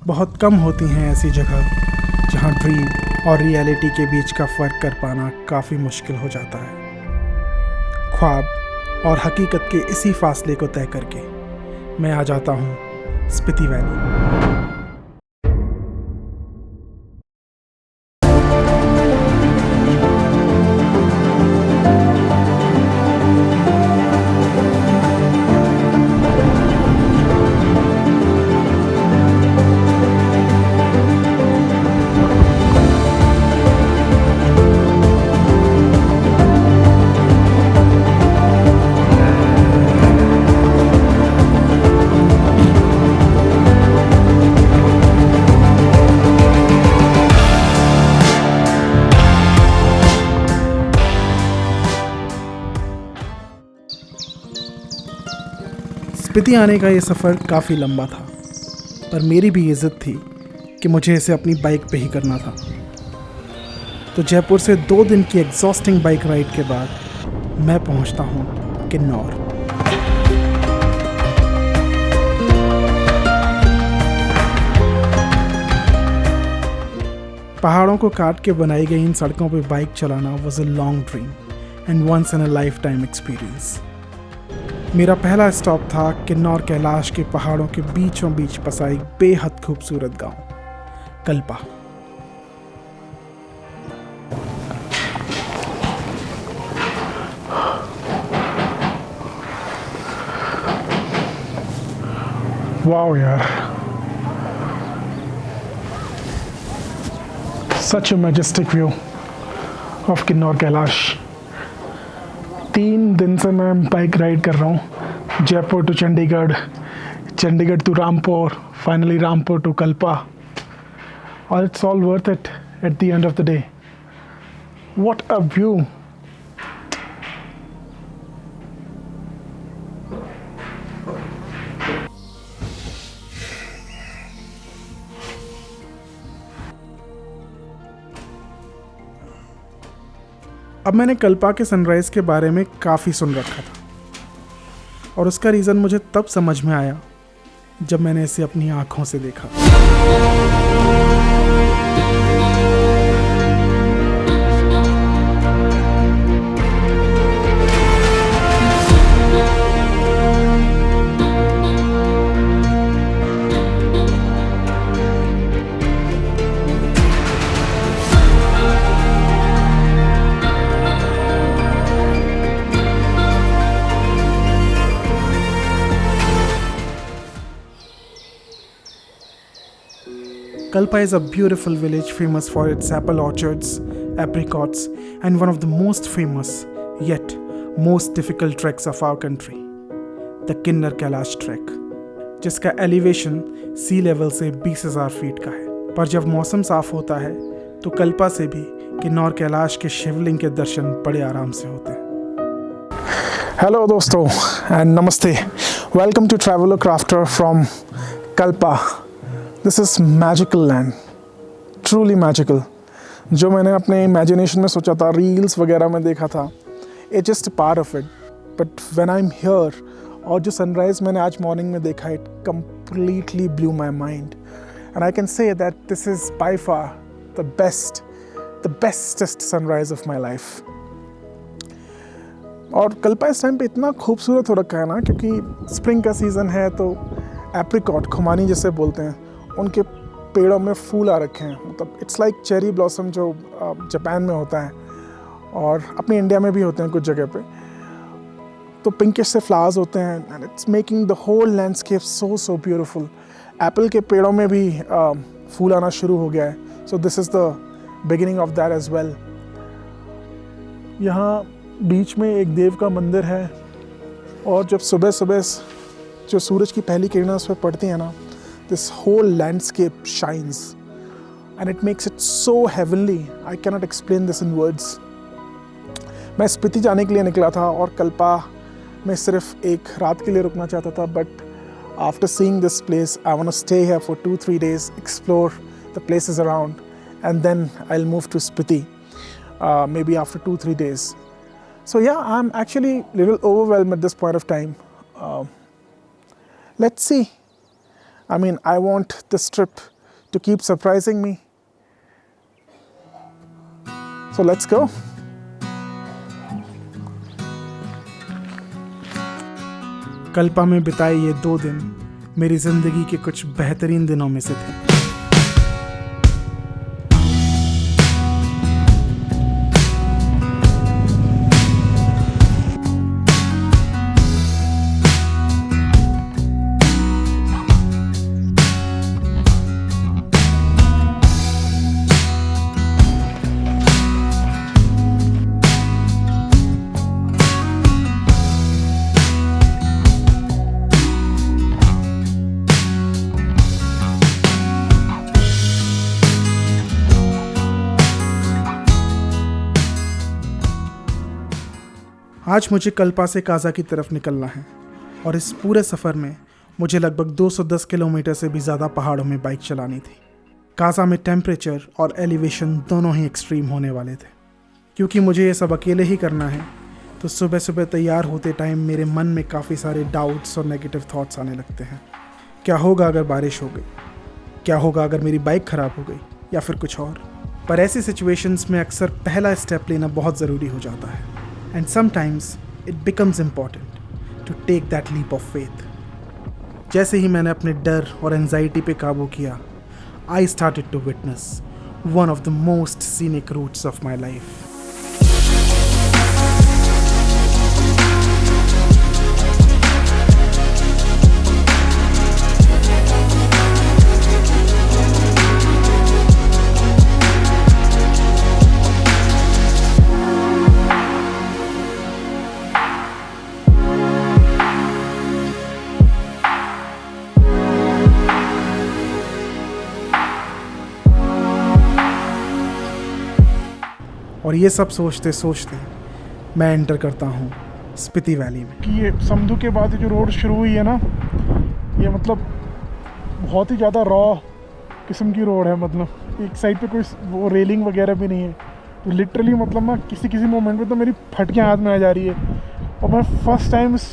बहुत कम होती हैं ऐसी जगह जहां ड्रीम और रियलिटी के बीच का फ़र्क कर पाना काफ़ी मुश्किल हो जाता है। ख्वाब और हकीकत के इसी फासले को तय करके मैं आ जाता हूँ स्पीति वैली। स्पीति आने का ये सफ़र काफ़ी लंबा था, पर मेरी भी ये ज़िद थी कि मुझे इसे अपनी बाइक पे ही करना था। तो जयपुर से 2 दिन की एग्जॉस्टिंग बाइक राइड के बाद मैं पहुंचता हूं किन्नौर। पहाड़ों को काट के बनाई गई इन सड़कों पे बाइक चलाना was a long dream and once in a life time experience. मेरा पहला स्टॉप था किन्नौर कैलाश के पहाड़ों के बीचों बीच बसा एक बेहद खूबसूरत गांव कल्पा। वाओ यार, such a majestic view of Kinnaur Kailash. 3 दिन से मैं बाइक राइड कर रहा हूँ, Jaipur to Chandigarh, Chandigarh to Rampur, finally Rampur to Kalpa, और it's all worth it at the end of the day. What a view! अब मैंने कल्पा के सनराइज़ के बारे में काफ़ी सुन रखा था और उसका रीज़न मुझे तब समझ में आया जब मैंने इसे अपनी आँखों से देखा। Kalpa is a beautiful village famous for its apple orchards, apricots, and one of the most famous yet most difficult treks of our country, the Kinnar Kailash trek, जिसका एलिवेशन सी लेवल से 20,000 फीट का है। पर जब मौसम साफ होता है तो कल्पा से भी किन्नौर कैलाश के शिवलिंग के दर्शन बड़े आराम से होते हैं। हेलो दोस्तों एंड नमस्ते, welcome to traveller crafter from Kalpa. This is magical land, truly magical. जो मैंने अपने इमेजिनेशन में सोचा था, रील्स वगैरह में देखा था, it's just part of it, but when I am here, और जो सनराइज़ मैंने आज मॉर्निंग में देखा, it completely blew my mind and I can say that this is by far the bestest sunrise of my life. और कल्पा इस time पे इतना खूबसूरत हो रखा है ना, क्योंकि स्प्रिंग का सीज़न है, तो एप्रिकॉट, खुमानी जिसे बोलते हैं, उनके पेड़ों में फूल आ रखे हैं। मतलब इट्स लाइक चेरी ब्लॉसम जो जापान में होता है और अपने इंडिया में भी होते हैं कुछ जगह पे, तो पिंकिश से फ्लावर्स होते हैं and it's making the whole landscape so beautiful. Apple के पेड़ों में भी फूल आना शुरू हो गया है, so this is the beginning of that as well. यहाँ बीच में एक देव का मंदिर है और जब सुबह सुबह जो सूरज की पहली किरणें उस पर पड़ती हैं ना, this whole landscape shines and it makes it so heavenly. I cannot explain this in words. मैं स्पीति जाने के लिए निकला था और कल्पा में सिर्फ एक रात के लिए रुकना चाहता था, but after seeing this place, I want to stay here for 2-3 days, explore the places around, and then I'll move to Spiti, maybe after 2-3 days. So yeah, I'm actually a little overwhelmed at this point of time. Let's see. I mean, I want this trip to keep surprising me. So let's go. Kalpa में बिताए ये 2 दिन मेरी जिंदगी के कुछ बेहतरीन दिनों में से थे। आज मुझे कल्पा से काजा की तरफ निकलना है और इस पूरे सफ़र में मुझे लगभग 210 किलोमीटर से भी ज़्यादा पहाड़ों में बाइक चलानी थी। काजा में टेम्परेचर और एलिवेशन दोनों ही एक्सट्रीम होने वाले थे। क्योंकि मुझे ये सब अकेले ही करना है तो सुबह सुबह तैयार होते टाइम मेरे मन में काफ़ी सारे डाउट्स और नेगेटिव थॉट्स आने लगते हैं। क्या होगा अगर बारिश हो गई? क्या होगा अगर मेरी बाइक ख़राब हो गई? या फिर कुछ और? पर ऐसी सिचुएशंस में अक्सर पहला स्टेप लेना बहुत ज़रूरी हो जाता है। And sometimes it becomes important to take that leap of faith. जैसे ही मैंने अपने डर और एंजाइटी पे काबू किया, I started to witness one of the most scenic routes of my life. और ये सब सोचते सोचते मैं एंटर करता हूँ स्पीति वैली में। कि ये समधू के बाद जो रोड शुरू हुई है ना, ये मतलब बहुत ही ज़्यादा रॉ किस्म की रोड है। मतलब एक साइड पे कोई वो रेलिंग वगैरह भी नहीं है। तो लिटरली मतलब ना किसी मोमेंट पे तो मेरी फटकियाँ हाथ में आ जा रही है। और मैं फर्स्ट टाइम इस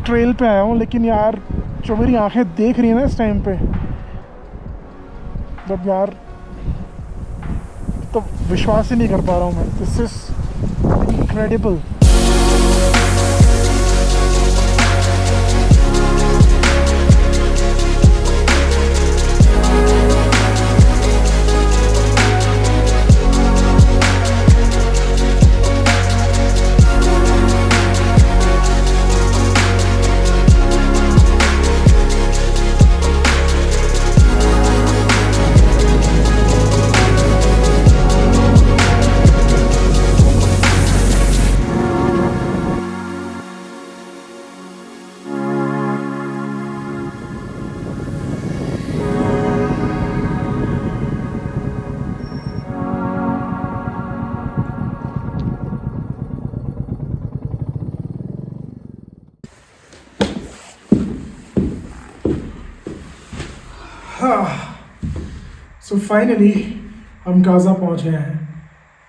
ट्रेल पे आया हूँ, लेकिन यार जो मेरी आँखें देख रही है ना इस टाइम पे, मतलब यार तो विश्वास ही नहीं कर पा रहा हूँ मैं। This is incredible. So finally हम काजा पहुंच गए हैं।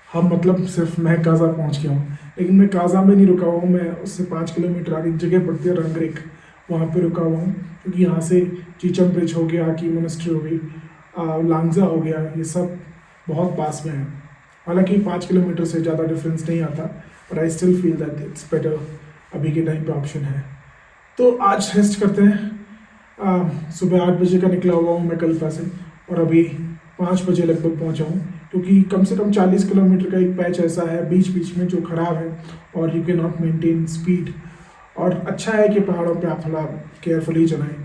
हम मतलब सिर्फ मैं काजा पहुंच गया हूँ, लेकिन मैं काजा में नहीं रुका हुआ हूँ। मैं उससे 5 किलोमीटर आगे जगह पड़ती है रंगरेक, वहाँ पे रुका हुआ हूँ। क्योंकि यहाँ से चीचम ब्रिज हो गया, की मोनेस्ट्री हो गई, लांगजा हो गया, ये सब बहुत पास में है। हालांकि 5 किलोमीटर से ज़्यादा डिफरेंस नहीं आता, पर I still feel that it's better. अभी के टाइम पे ऑप्शन है। तो आज रेस्ट करते हैं। सुबह 8 बजे का निकला हुआ हूँ मैं कल्पा से, और अभी 5 बजे लगभग पहुँचा हूँ। क्योंकि कम से कम 40 किलोमीटर का एक पैच ऐसा है बीच बीच में जो ख़राब है, और you can not maintain speed. और अच्छा है कि पहाड़ों पे आप थोड़ा केयरफुली चलाएं।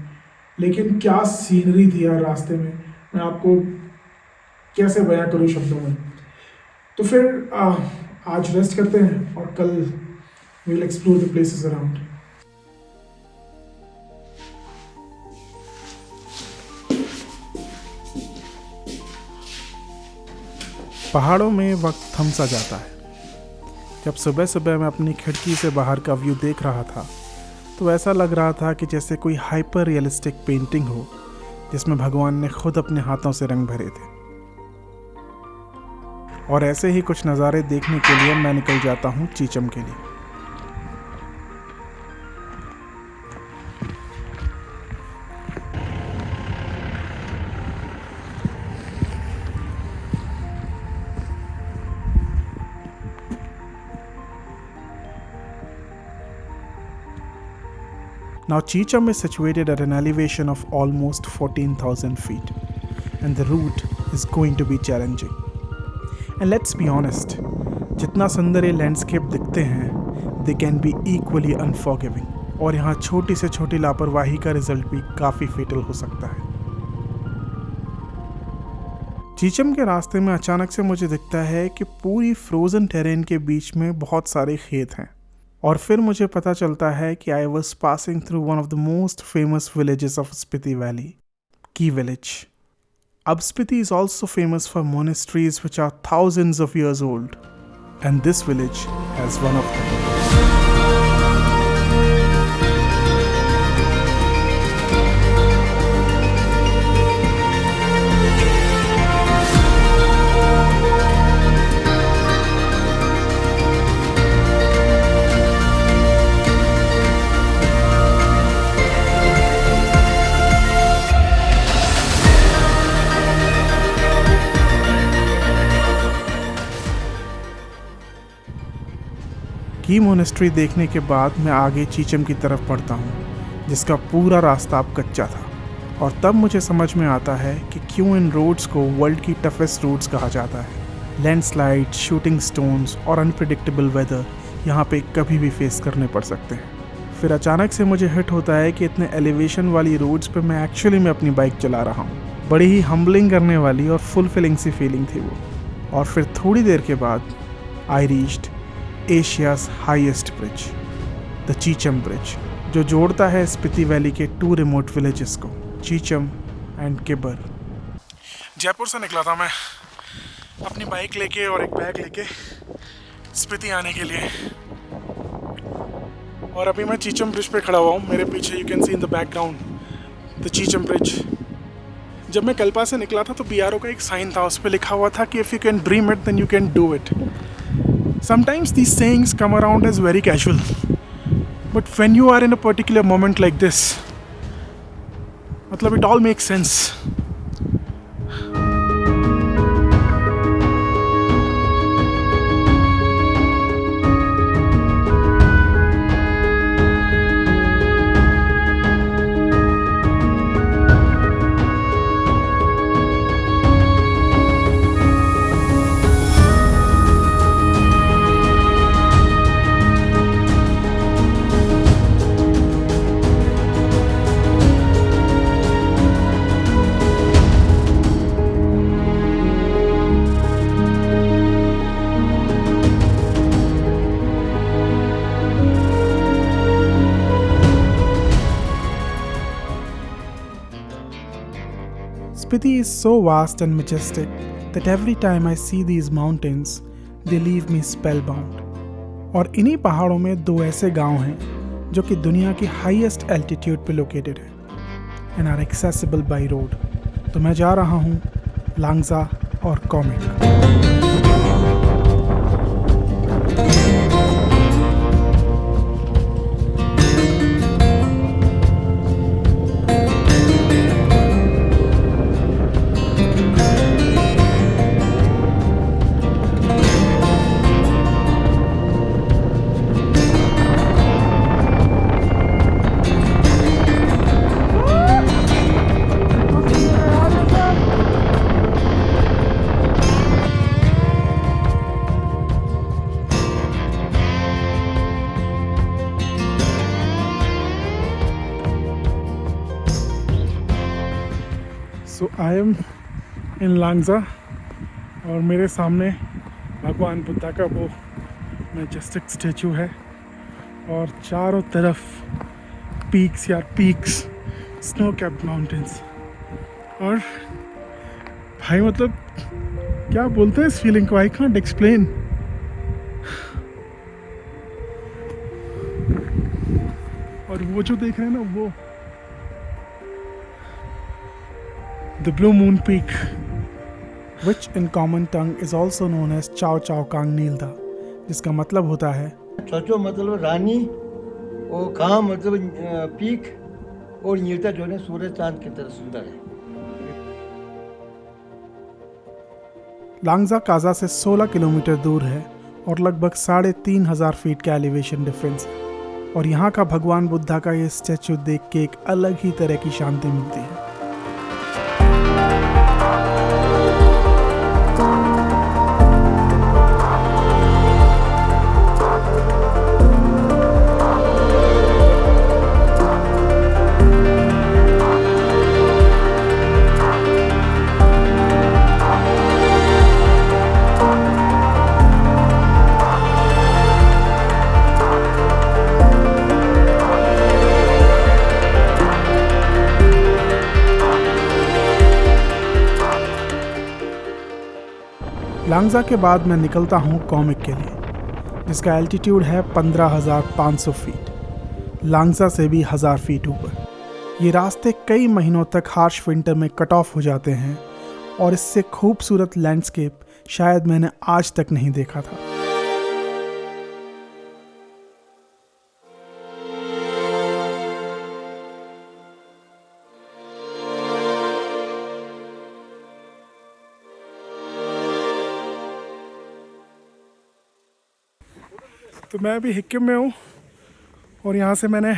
लेकिन क्या सीनरी थी यार रास्ते में, मैं आपको कैसे बयां करूँ शब्दों में। तो फिर आज रेस्ट करते हैं और कल we will explore the places around. पहाड़ों में वक्त थम सा जाता है। जब सुबह सुबह मैं अपनी खिड़की से बाहर का व्यू देख रहा था तो ऐसा लग रहा था कि जैसे कोई हाइपर रियलिस्टिक पेंटिंग हो जिसमें भगवान ने खुद अपने हाथों से रंग भरे थे। और ऐसे ही कुछ नज़ारे देखने के लिए मैं निकल जाता हूँ चीचम के लिए। Now Chicham is situated at an elevation of almost 14,000 feet, and the route is going to be challenging. And let's be honest, जितना सुंदर ये लैंडस्केप दिखते हैं, they can be equally unforgiving. और यहाँ छोटी से छोटी लापरवाही का रिजल्ट भी काफ़ी फेटल हो सकता है। चीचम के रास्ते में अचानक से मुझे दिखता है कि पूरी फ्रोजन टेरेन के बीच में बहुत सारे खेत हैं, और फिर मुझे पता चलता है कि I was passing through one of the most famous villages of Spiti valley, की विलेज। अब Spiti is also famous for monasteries which are thousands of years old, and this village has one of them. की monastery देखने के बाद मैं आगे चीचम की तरफ बढ़ता हूँ, जिसका पूरा रास्ता अब कच्चा था। और तब मुझे समझ में आता है कि क्यों इन रोड्स को वर्ल्ड की टफेस्ट रोड्स कहा जाता है। लैंडस्लाइड, शूटिंग स्टोन्स और अनप्रिडिक्टेबल वेदर यहाँ पे कभी भी फेस करने पड़ सकते हैं। फिर अचानक से मुझे हिट होता है कि इतने एलिवेशन वाली रोड्स पे मैं एक्चुअली में अपनी बाइक चला रहा हूँ। बड़ी ही हम्बलिंग करने वाली और फुलफिलिंग सी फीलिंग थी वो। और फिर थोड़ी देर के बाद I reached Asia's highest bridge, the Chicham bridge, जो जोड़ता है स्पीति वैली के 2 रिमोट विलेजेस को, चीचम एंड किबर। जयपुर से निकला था मैं अपनी बाइक लेके और एक बैग लेके स्पीति आने के लिए, और अभी मैं चीचम ब्रिज पे खड़ा हुआ हूँ। मेरे पीछे you can see in the background the Chicham bridge. जब मैं कल्पा से निकला था तो BRO का एक साइन था, उस पर लिखा हुआ था कि if you can dream it then you can do it. Sometimes these sayings come around as very casual, but when you are in a particular moment like this, it all makes sense. Spiti is so vast and majestic that every time I see these mountains, they leave me spellbound. और इन्हीं पहाड़ों में 2 ऐसे गांव हैं जो कि दुनिया की हाईएस्ट एल्टीट्यूड पे लोकेटेड हैं and are accessible by road. तो मैं जा रहा हूँ लांगजा और कॉमिक। सो आई एम इन लांगजा, और मेरे सामने भगवान बुद्धा का वो मैजेस्टिक स्टैचू है, और चारों तरफ पीक्स स्नो कैप्ड माउंटेन्स। और भाई क्या बोलते हैं इस फीलिंग को, आई कांट एक्सप्लेन। और वो जो देख रहे हैं ना, वो the Blue Moon Peak, which in common tongue is also known as Chao Chao Kang Nilda, जिसका मतलब होता है चौचो मतलब रानी, और खां मतलब पीक, और नीलता जो है सूरज चांद की तरह सुंदर है। लांगजा काजा से 16 किलोमीटर दूर है और लगभग 3,500 फीट का एलिवेशन डिफरेंस है। और यहाँ का भगवान बुद्धा का ये स्टैचू देख के एक अलग ही तरह की शांति मिलती है। लांगजा के बाद मैं निकलता हूँ कॉमिक के लिए, जिसका एल्टीट्यूड है 15,500 फीट, लांगजा से भी 1000 फीट ऊपर। ये रास्ते कई महीनों तक हार्श विंटर में कट ऑफ हो जाते हैं और इससे खूबसूरत लैंडस्केप शायद मैंने आज तक नहीं देखा था। तो मैं अभी हिक्किम में हूँ और यहाँ से मैंने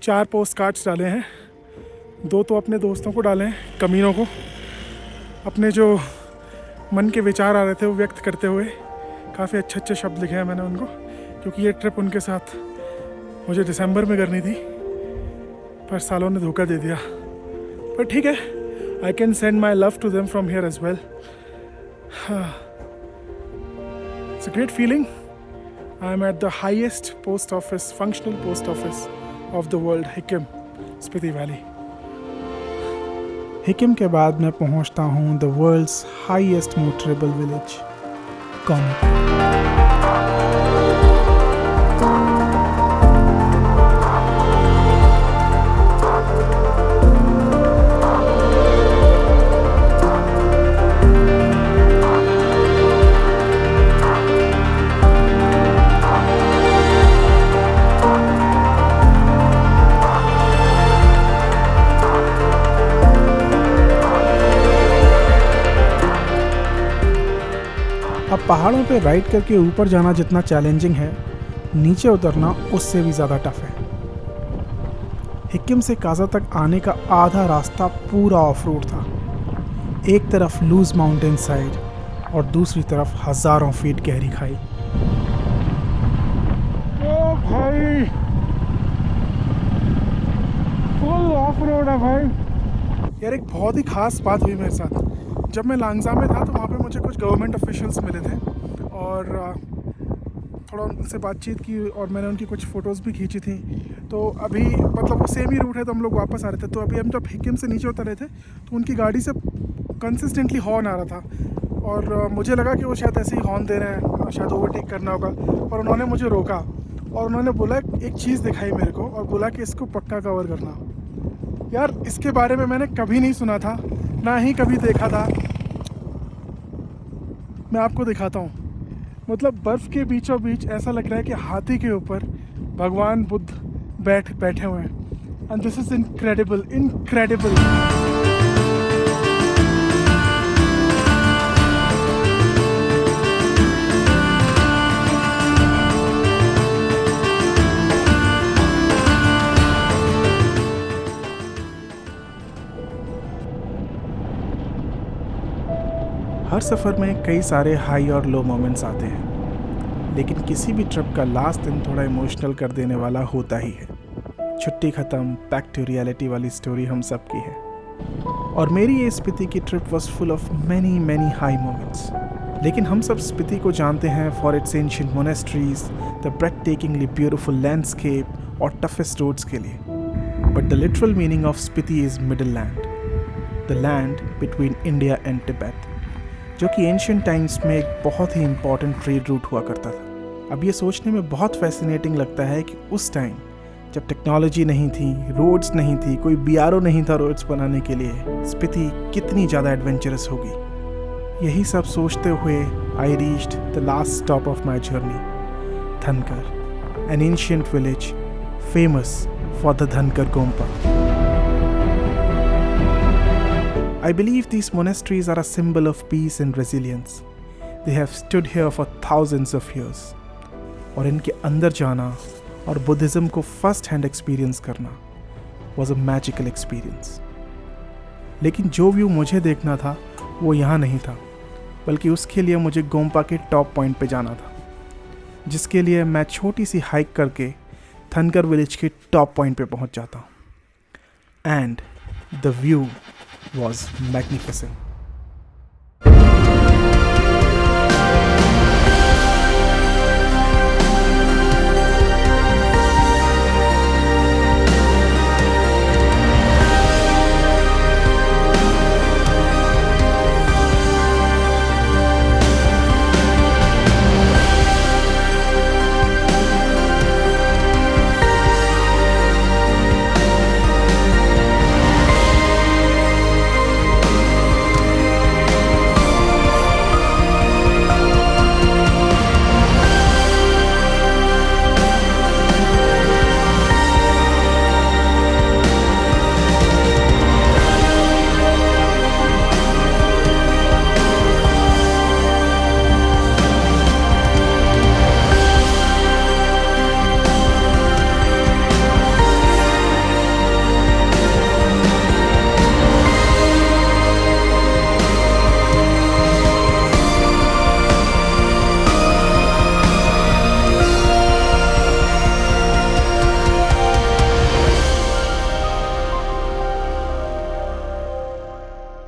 4 पोस्ट कार्ड्स डाले हैं। 2 तो अपने दोस्तों को डाले हैं, कमीनों को, अपने जो मन के विचार आ रहे थे वो व्यक्त करते हुए। काफ़ी अच्छे अच्छे शब्द लिखे हैं मैंने उनको, क्योंकि ये ट्रिप उनके साथ मुझे दिसंबर में करनी थी, पर सालों ने धोखा दे दिया। पर ठीक है, I can send my love to them from here as well. It's a great feeling. I am at the highest post office, functional post office of the world, Hikim, Spiti Valley. Hikkim के बाद मैं पहुंचता हूं the world's highest motorable village, comic. अब पहाड़ों पे ride करके ऊपर जाना जितना चैलेंजिंग है, नीचे उतरना उससे भी ज़्यादा टफ है। हिक्किम से काजा तक आने का आधा रास्ता पूरा ऑफ रोड था। एक तरफ लूज माउंटेन साइड और दूसरी तरफ हज़ारों फीट गहरी खाई। ओ भाई, फुल ऑफ रोड है भाई। यार एक बहुत ही खास बात हुई मेरे साथ। जब मैं लांगजा में था तो वहाँ पे मुझे कुछ गवर्नमेंट ऑफिशियल्स मिले थे और थोड़ा उनसे बातचीत की और मैंने उनकी कुछ फ़ोटोज़ भी खींची थी। तो अभी मतलब वो सेम ही रूट है, तो हम लोग वापस आ रहे थे। तो अभी हम जब हिक्किम से नीचे उतर रहे थे तो उनकी गाड़ी से कंसिस्टेंटली हॉर्न आ रहा था और मुझे लगा कि वो शायद ऐसे ही हॉर्न दे रहे हैं, शायद ओवरटेक करना होगा। और उन्होंने मुझे रोका और उन्होंने बोला, एक चीज़ दिखाई मेरे को और बोला कि इसको पक्का कवर करना। यार इसके बारे में मैंने कभी नहीं सुना था, ना ही कभी देखा था। मैं आपको दिखाता हूँ। मतलब बर्फ़ के बीचों बीच ऐसा लग रहा है कि हाथी के ऊपर भगवान बुद्ध बैठे हुए हैं। And this is incredible, incredible. हर सफ़र में कई सारे हाई और लो मोमेंट्स आते हैं, लेकिन किसी भी ट्रिप का लास्ट दिन थोड़ा इमोशनल कर देने वाला होता ही है। छुट्टी ख़त्म, बैक टू रियलिटी वाली स्टोरी हम सब की है। और मेरी ये स्पीति की trip was full of many many high moments. लेकिन हम सब स्पीति को जानते हैं for its ancient monasteries, the breathtakingly beautiful landscape और टफेस्ट रोड्स के लिए। But the literal meaning of Spiti is middle land, the land between India and Tibet, जो कि एंशिएंट टाइम्स में एक बहुत ही इम्पॉर्टेंट ट्रेड रूट हुआ करता था। अब ये सोचने में बहुत फैसिनेटिंग लगता है कि उस टाइम जब टेक्नोलॉजी नहीं थी, रोड्स नहीं थी, कोई BRO नहीं था रोड्स बनाने के लिए, स्पीति कितनी ज़्यादा एडवेंचरस होगी। यही सब सोचते हुए I reached the last stop of my journey, Dhankar, an ancient village famous for the Dhankar Gompa. I believe these monasteries are a symbol of peace and resilience. They have stood here for thousands of years. और इनके अंदर जाना और Buddhism को first hand experience करना was a magical experience. लेकिन जो view मुझे देखना था वो यहाँ नहीं था, बल्कि उसके लिए मुझे गोम्पा के टॉप पॉइंट पे जाना था, जिसके लिए मैं छोटी सी हाइक करके थनकर विलेज के टॉप पॉइंट पे पहुँच जाता हूँ। And the view was magnificent.